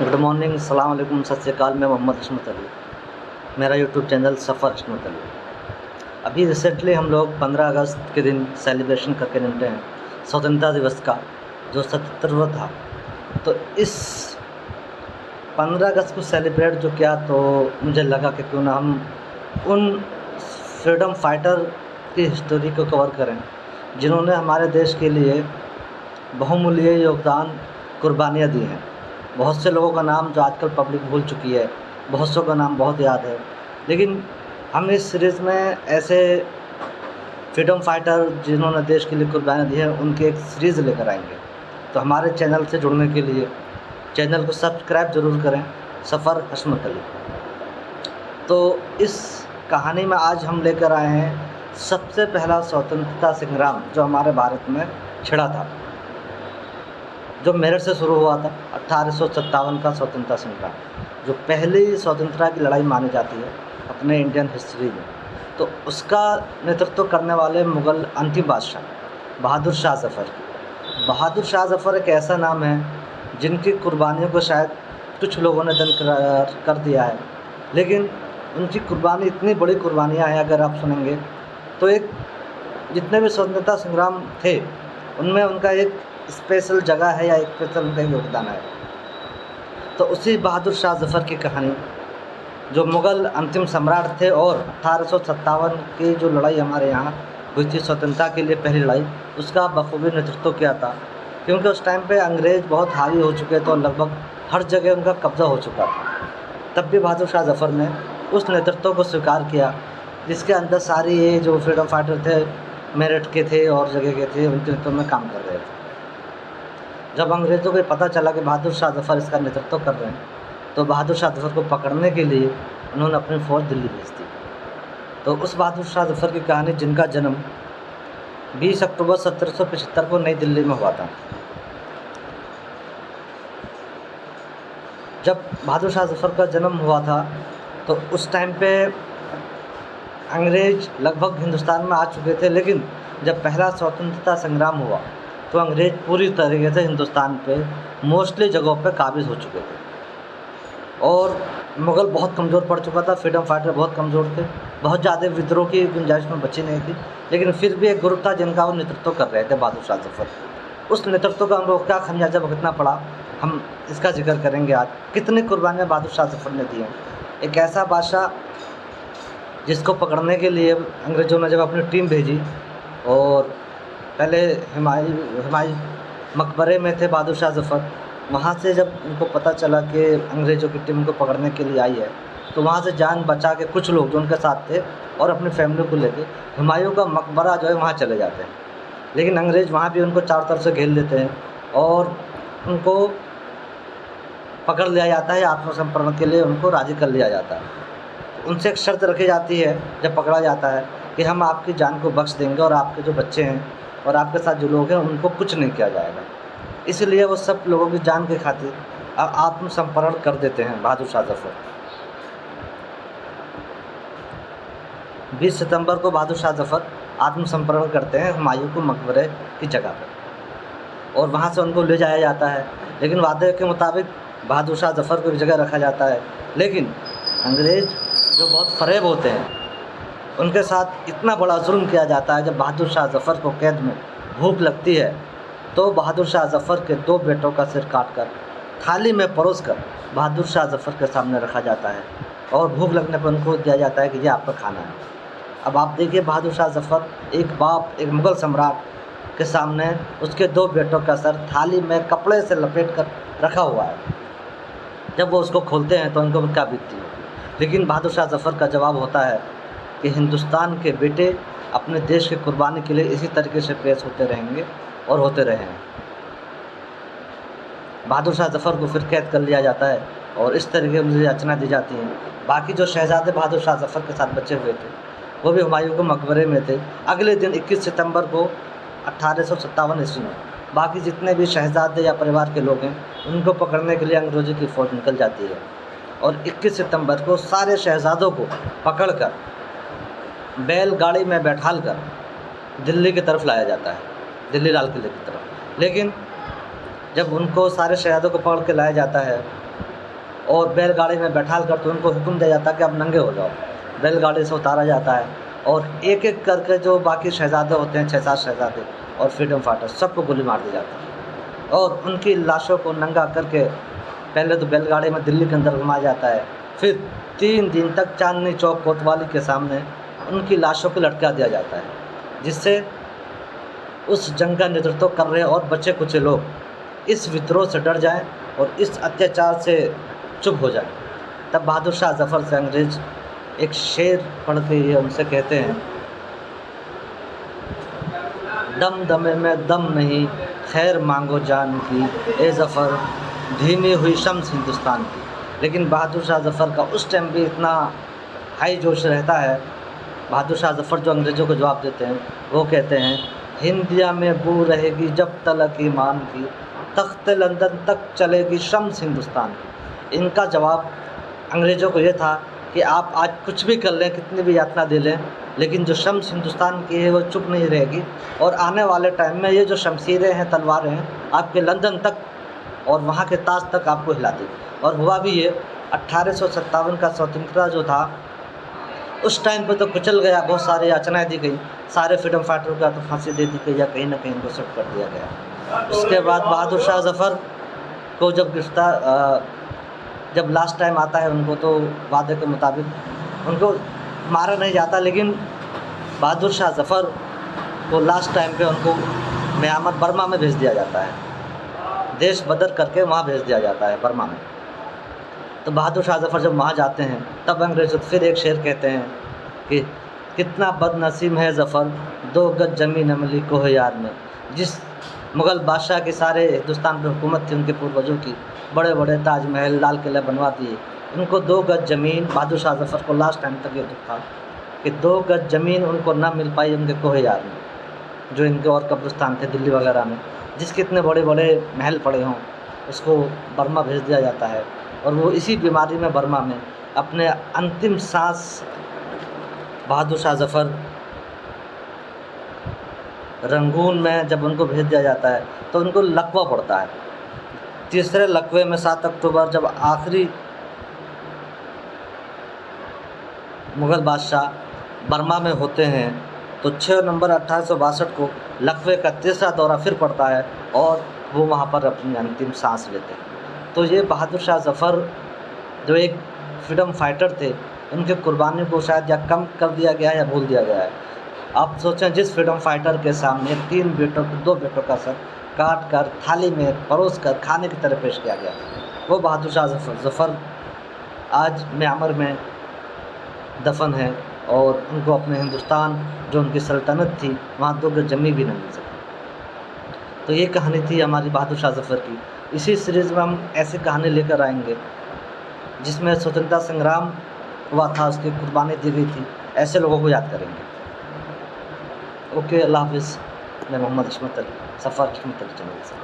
Good morning, अस्सलाम वालेकुम, सत श्री अकाल। मैं मोहम्मद हशमत अली, मेरा यूट्यूब चैनल सफ़र हशमत अली। अभी रिसेंटली हम लोग 15 अगस्त के दिन सेलिब्रेशन करके निपटे हैं स्वतंत्रता दिवस का, जो 77वां था। तो इस 15 अगस्त को सेलिब्रेट जो किया, तो मुझे लगा कि क्यों ना हम उन फ्रीडम फाइटर की हिस्टोरी को कवर करें जिन्होंने हमारे देश के लिए बहुमूल्य योगदान, कुर्बानियाँ दी हैं। बहुत से लोगों का नाम जो आजकल पब्लिक भूल चुकी है, बहुत सौ का नाम बहुत याद है, लेकिन हम इस सीरीज़ में ऐसे फ्रीडम फाइटर जिन्होंने देश के लिए कुर्बानियाँ दी हैं उनकी एक सीरीज़ लेकर आएंगे। तो हमारे चैनल से जुड़ने के लिए चैनल को सब्सक्राइब ज़रूर करें, सफ़र हशमत अली। तो इस कहानी में आज हम लेकर आए हैं सबसे पहला स्वतंत्रता संग्राम जो हमारे भारत में छिड़ा था, जो मेरठ से शुरू हुआ था। 1857 का स्वतंत्रता संग्राम, जो पहली स्वतंत्रता की लड़ाई मानी जाती है अपने इंडियन हिस्ट्री में। तो उसका नेतृत्व करने वाले मुग़ल अंतिम बादशाह बहादुर शाह ज़फ़र। बहादुर शाह ज़फ़र एक ऐसा नाम है जिनकी कुर्बानियों को शायद कुछ लोगों ने दरकिनार कर दिया है, लेकिन उनकी कुर्बानी इतनी बड़ी कुर्बानियाँ हैं, अगर आप सुनेंगे तो एक जितने भी स्वतंत्रता संग्राम थे उनमें उनका एक स्पेशल जगह है या एक स्पेशल उनका योगदान है। तो उसी बहादुर शाह ज़फ़र की कहानी, जो मुग़ल अंतिम सम्राट थे, और 1857 की जो लड़ाई हमारे यहाँ हुई थी स्वतंत्रता के लिए, पहली लड़ाई, उसका बखूबी नेतृत्व किया था। क्योंकि उस टाइम पे अंग्रेज़ बहुत हावी हो चुके थे और लगभग हर जगह उनका कब्ज़ा हो चुका था। तब भी बहादुर शाह ज़फ़र ने उस नेतृत्व को स्वीकार किया, जिसके अंदर सारी ये जो फ्रीडम फाइटर थे, मेरठ के थे और जगह के थे, उनके नेतृत्व में काम कर रहे थे। जब अंग्रेज़ों को पता चला कि बहादुर शाह ज़फ़र इसका नेतृत्व कर रहे हैं, तो बहादुर शाह ज़फ़र को पकड़ने के लिए उन्होंने अपनी फ़ौज दिल्ली भेज दी। तो उस बहादुर शाह ज़फ़र की कहानी, जिनका जन्म 20 अक्टूबर 1775 को नई दिल्ली में हुआ था। जब बहादुर शाह ज़फ़र का जन्म हुआ था तो उस टाइम पे अंग्रेज़ लगभग हिंदुस्तान में आ चुके थे, लेकिन जब पहला स्वतंत्रता संग्राम हुआ तो अंग्रेज़ पूरी तरीके से हिंदुस्तान पे मोस्टली जगहों पे काबिज़ हो चुके थे और मुग़ल बहुत कमज़ोर पड़ चुका था। फ्रीडम फाइटर बहुत कमज़ोर थे, बहुत ज़्यादा विद्रोह की गुंजाइश में बची नहीं थी, लेकिन फिर भी एक ग्रुप था जिनका वो नेतृत्व कर रहे थे, बहादुर शाह ज़फ़र। उस नेतृत्व का हम लोग क्या खमियाजा भुगतना पड़ा, हम इसका जिक्र करेंगे आज। कितनी कुर्बानियाँ बहादुर शाह ज़फ़र ने दी हैं। एक ऐसा बादशाह जिसको पकड़ने के लिए अंग्रेज़ों ने जब अपनी टीम भेजी, और पहले हुमायूं मकबरे में थे बहादुर शाह ज़फ़र। वहाँ से जब उनको पता चला कि अंग्रेज़ों की टीम उनको पकड़ने के लिए आई है, तो वहाँ से जान बचा के कुछ लोग जो उनके साथ थे और अपनी फैमिली को लेके हुमायूं का मकबरा जो है वहाँ चले जाते हैं। लेकिन अंग्रेज़ वहाँ भी उनको चारों तरफ से घेर लेते हैं और उनको पकड़ लिया जाता है। आत्मसमर्पण के लिए उनको राज़ी कर लिया जाता है। उनसे एक शर्त रखी जाती है जब पकड़ा जाता है कि हम आपकी जान को बख्श देंगे और आपके जो बच्चे हैं और आपके साथ जो लोग हैं उनको कुछ नहीं किया जाएगा। इसलिए वो सब लोगों की जान की खातिर आत्मसमर्पण कर देते हैं बहादुर शाह ज़फ़र। 20 सितंबर को बहादुर शाह ज़फ़र आत्मसमर्पण करते हैं हुमायूं को मकबरे की जगह पर, और वहाँ से उनको ले जाया जाता है। लेकिन वादे के मुताबिक बहादुर शाह ज़फ़र को भी जगह रखा जाता है, लेकिन अंग्रेज़ जो बहुत फरेब होते हैं उनके साथ इतना बड़ा जुल्म किया जाता है। जब बहादुर शाह ज़फ़र को कैद में भूख लगती है तो बहादुर शाह ज़फ़र के 2 बेटों का सिर काटकर थाली में परोसकर बहादुर शाह ज़फ़र के सामने रखा जाता है और भूख लगने पर उनको दिया जाता है कि ये आपका खाना है। अब आप देखिए, बहादुर शाह ज़फ़र, एक बाप, एक मुग़ल सम्राट के सामने उसके 2 बेटों का सर थाली में कपड़े से लपेट कर रखा हुआ है। जब वो उसको खोलते हैं तो उनको क्या बीतती है। लेकिन बहादुर शाह ज़फ़र का जवाब होता है कि हिंदुस्तान के बेटे अपने देश की कुर्बानी के लिए इसी तरीके से पेश होते रहेंगे और होते रहे हैं। बहादुर शाह ज़फ़र को फिर कैद कर लिया जाता है और इस तरीके से याचना दी जाती है। बाकी जो शहज़ादे बहादुर शाह ज़फ़र के साथ बचे हुए थे वो भी हुमायूं के मकबरे में थे। अगले दिन 21 सितंबर को 1857 ईस्वी में बाकी जितने भी शहज़ादे या परिवार के लोग हैं उनको पकड़ने के लिए अंग्रेज़ों की फ़ौज निकल जाती है, और 21 सितंबर को सारे शहज़ादों को पकड़कर बैलगाड़ी में बैठालकर दिल्ली की तरफ लाया जाता है, दिल्ली लाल किले की तरफ। लेकिन जब उनको सारे शहज़ादों को पकड़ के लाया जाता है और बैलगाड़ी में बैठाल कर तो उनको हुक्म दिया जाता कि अब नंगे हो जाओ। बैलगाड़ी से उतारा जाता है और एक एक करके जो बाकी शहज़ादे होते हैं, 6-7 शहज़ादे और फ्रीडम फाइटर, सबको गोली मार दी जाती है और उनकी लाशों को नंगा करके पहले तो बैलगाड़ी में दिल्ली के अंदर घुमाया जाता है, फिर 3 दिन तक चांदनी चौक कोतवाली के सामने उनकी लाशों को लटका दिया जाता है, जिससे उस जंग का नेतृत्व कर रहे और बचे कुछ लोग इस विद्रोह से डर जाएं और इस अत्याचार से चुप हो जाएं। तब बहादुर शाह ज़फ़र से अंग्रेज़ एक शेर पढ़ के ये उनसे कहते हैं, दम दमे में दम नहीं, खैर मांगो जान की, ए ज़फ़र धीमी हुई शम्स हिंदुस्तान की। लेकिन बहादुर शाह ज़फ़र का उस टाइम भी इतना हाई जोश रहता है। बहादुर शाह ज़फ़र जो अंग्रेज़ों को जवाब देते हैं, वो कहते हैं, हिंदिया में बू रहेगी जब तलक ईमान की, तख्त लंदन तक चलेगी शम्स हिंदुस्तान की। इनका जवाब अंग्रेज़ों को ये था कि आप आज कुछ भी कर लें, कितनी भी यातना दे लें, लेकिन जो शम्स हिंदुस्तान की है वो चुप नहीं रहेगी और आने वाले टाइम में ये जो शमशीरें हैं, तलवारें हैं, आपके लंदन तक और वहाँ के ताज तक आपको हिला देगी। और हुआ भी ये। 1857 का स्वतंत्रता जो था उस टाइम पे तो कुचल गया, बहुत सारी याचनाएँ दी गई, सारे फ्रीडम फाइटरों का तो फांसी दे दी गई या कहीं ना कहीं उनको शूट कर दिया गया। उसके बाद बहादुर शाह ज़फ़र को जब लास्ट टाइम आता है उनको तो वादे के मुताबिक उनको मारा नहीं जाता, लेकिन बहादुर शाह ज़फ़र को लास्ट टाइम पे उनको म्यांमार बर्मा में भेज दिया जाता है, देश बदर करके वहाँ भेज दिया जाता है बर्मा में। तो बहादुर शाह ज़फ़र जब वहाँ जाते हैं तब अंग्रेज़ फिर एक शेर कहते हैं कि कितना बदनसीब है ज़फ़र, 2 गज ज़मीन न मिली कोह यार में। जिस मुग़ल बादशाह के सारे हिंदुस्तान पर हुकूमत थी, उनके पूर्वजों की, बड़े बड़े ताजमहल, लाल किले बनवा दिए, उनको 2 गज ज़मीन, बहादुर शाह ज़फ़र को लास्ट टाइम तक ये दुख था कि 2 गज ज़मीन उनको ना मिल पाई उनके कोह यार में, जो इनके और कब्रिस्तान थे दिल्ली वगैरह में, जिसके इतने बड़े बड़े महल पड़े हों, उसको बर्मा भेज दिया जाता है। और वो इसी बीमारी में बर्मा में अपने अंतिम सांस बहादुर शाह ज़फ़र रंगून में जब उनको भेज दिया जाता है तो उनको लकवा पड़ता है। तीसरे लकवे में 7 अक्टूबर जब आखिरी मुग़ल बादशाह बर्मा में होते हैं तो 6 नवंबर 1862 को लकवे का तीसरा दौरा फिर पड़ता है और वो वहाँ पर अपनी अंतिम सांस लेते हैं। तो ये बहादुर शाह ज़फ़र जो एक फ्रीडम फाइटर थे, उनके कुर्बानी को शायद या कम कर दिया गया है या भूल दिया गया है। आप सोचें, जिस फ्रीडम फाइटर के सामने 2 बेटों का सर काट कर थाली में परोस कर खाने की तरह पेश किया गया, वो बहादुर शाह ज़फ़र आज म्यांमार में दफन है और उनको अपने हिंदुस्तान जो उनकी सल्तनत थी वहाँ 2 गज ज़मीन भी न मिल सकी। तो ये कहानी थी हमारी बहादुर शाह ज़फ़र की। इसी सीरीज़ में हम ऐसी कहानी लेकर आएंगे जिसमें स्वतंत्रता संग्राम हुआ था, उसकी कुर्बानी दी गई थी, ऐसे लोगों को याद करेंगे। ओके, अल्लाह हाफ़िज़। मैं मोहम्मद इस्मत अली, सफ़र इस्मत अली चैनल से।